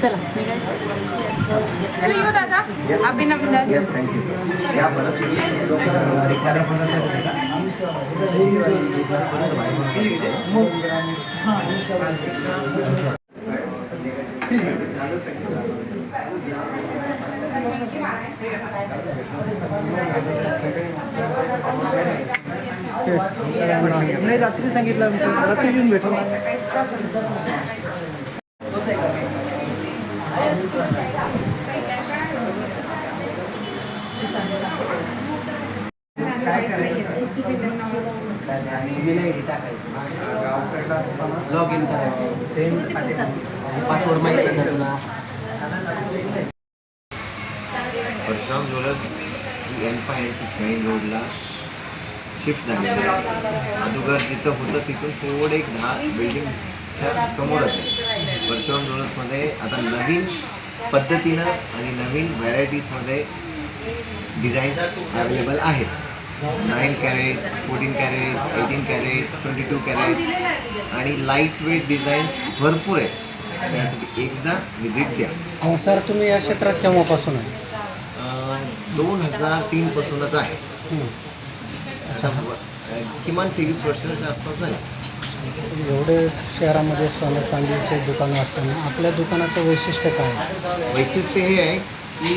चला चलो येऊ दादा अभिनंदन. नाही रात्री सांगितलं रात्री येऊन भेटू. लॉग इन करायचं सेम पासवर्ड माहिती आहे तुला. परशुराम ज्वेलर्स ही N5N6 मेन रोडला शिफ्ट झाली आहे. अगोदर जिथं होतं तिथून थोडं एक 10 बिल्डिंगच्या समोरच आहे. परशुराम ज्वेलर्समध्ये आता नवीन पद्धतीनं आणि नवीन व्हरायटीजमध्ये डिझाईन्स अवेलेबल आहेत. 9 कॅरेट, 14 कॅरेट, 18 कॅरेट, 22 कॅरेट आणि लाईट वेट डिझाईन्स भरपूर आहेत. त्यासाठी एकदा व्हिजिट द्या. सर तुम्ही या क्षेत्रात केव्हापासून आहे? 2003 पासूनच आहे. किमान 23 वर्षाच्या आसपास झाले. एवढे शहरामध्ये सोनं चांदीचे दुकानं असताना आपल्या दुकानाचं वैशिष्ट्य काय आहे? वैशिष्ट्य हे आहे की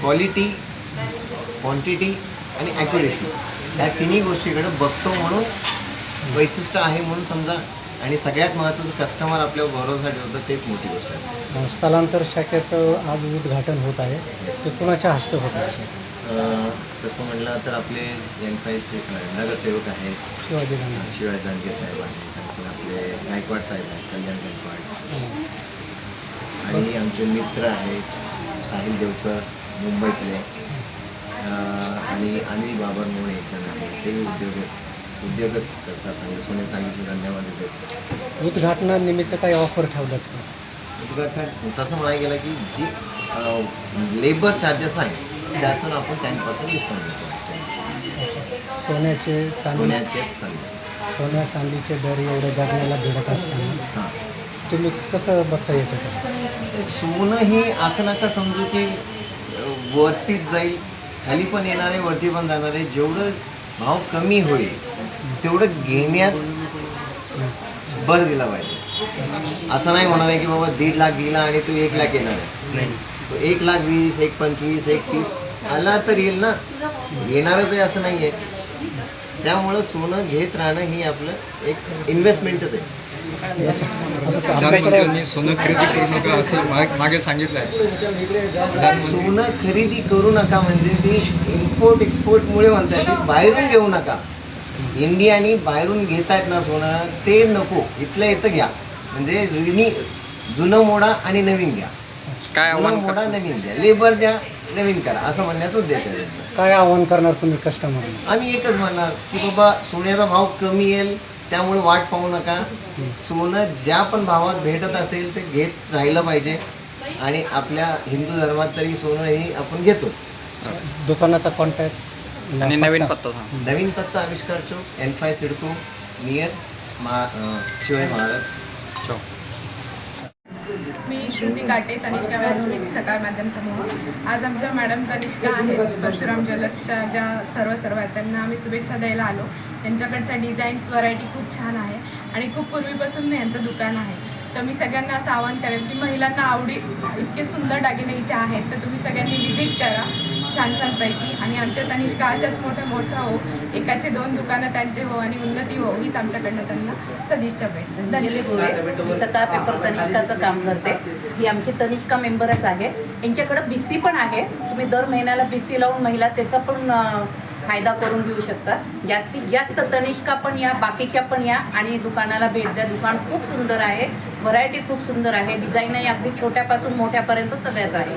क्वालिटी, क्वांटिटी आणि ॲक्युरेसी या तिन्ही गोष्टीकडे बघतो म्हणून वैशिष्ट्य आहे म्हणून समजा. आणि सगळ्यात महत्त्वाचं कस्टमर आपल्या भरोसा ठेवतं तेच मोठी गोष्ट आहे. स्थलांतर शाखेचं आज उद्घाटन होत आहे, ते कुणाच्या हस्ते होत आहे? तसं म्हटलं तर आपले N5चे नगरसेवक आहेत शिवाजी दांडगे साहेब आहेत, आणखी आपले गायकवाड साहेब आहेत, कल्याण गायकवाड, आणि आमचे मित्र आहेत साहिल देवकर मुंबईतले, आणि अनिल बाबर म्हणून एक जण आहेत. ते उद्योगच करतात. सोने चांदीचे धंद्यामध्ये देतात. उद्घाटनानिमित्त काही ऑफर ठेवल्यात का? उद्घाटन तसं म्हणायला गेलं की जी लेबर चार्जेस आहे त्यातून आपण 10% डिस्काउंट देतो. सोन्याचे सोन्या चांदीचे दर एवढे गगनाला भिडत असताना हां, तुम्ही कसं बघता येतं? सोनं ही असं नका समजू की वरतीच जाईल, खाली पण येणार आहे, वरती पण जाणार आहे. जेवढं भाव कमी होईल तेवढं घेण्यात भर दिला पाहिजे. असं नाही होणार आहे की बाबा 1.5 लाख गेला आणि तू 1 लाख येणार आहे. नाही, तो 1,20,000, 1,25,000, 1,30,000 आला तर येईल ना, येणारच आहे असं नाही आहे. त्यामुळं सोनं घेत राहणं ही आपलं एक इन्व्हेस्टमेंटच आहे. सोनं खरेदी करू नका असं मागे सांगितलं आहे. सोनं खरेदी करू नका म्हणजे ती इम्पोर्ट एक्सपोर्टमुळे म्हणतात, ती बाहेरून घेऊ नका. इंडियानी बाहेरून घेतायत ना सोनं, ते नको, इथलं येतं घ्या. म्हणजे जुनं मोडा आणि नवीन घ्या. काय जुनं मोडा नवीन द्या, लेबर द्या, नवीन करा, असं म्हणण्याचा उद्देश आहे त्यांचा. काय आव्हान करणार तुम्ही कस्टमरला? आम्ही एकच म्हणणार की बाबा सोन्याचा भाव कमी येईल त्यामुळे वाट पाहू नका. सोनं ज्या पण भावात भेटत असेल ते घेत राहिलं पाहिजे. आणि आपल्या हिंदू धर्मात तरी सोनं ही आपण घेतोच. दुकानाचा कॉन्टॅक्ट आणि नवीन पत्ता नवीन पत्ता आविष्कार चौक, N5 सिडको, नियर शिवाजी महाराज चौक. मी श्रुती काटे, तनिष्का व्यासपीठ सकाळ माध्यम समूह. आज आमच्या मॅडम तनिष्का आहेत परशुराम ज्वेलर्सच्या, ज्या सर्व आहेत, त्यांना आम्ही शुभेच्छा द्यायला आलो. यांच्याकडच्या डिझाईन्स व्हरायटी खूप छान आहे आणि खूप पूर्वीपासून यांचं दुकान आहे. तर मी सगळ्यांना असं आवाहन करेन की महिलांना इतके सुंदर दागिने इथे आहेत, तर तुम्ही सगळ्यांनी व्हिजिट करा छानपैकी. आणि आमच्या तनिष्का अशाच मोठ्या हो, एकाचे 2 दुकानं त्यांचे हो आणि उन्नती हो, हीच आमच्याकडनं त्यांना सदिच्छा भेट. धनले गोरे, मी सकाळ पेपर तनिष्काचं काम करते. ही आमची तनिष्का मेंबरच आहे. यांच्याकडं BC पण आहे. तुम्ही दर महिन्याला BC लावून महिला त्याचा पण फायदा करून घेऊ शकता. जास्तीत जास्त तनिष्का पण या, बाकीच्या पण या आणि दुकानाला भेट द्या. दुकान खूप सुंदर आहे, व्हरायटी खूप सुंदर आहे, डिझाईनही अगदी छोट्यापासून मोठ्यापर्यंत सगळ्याच आहे.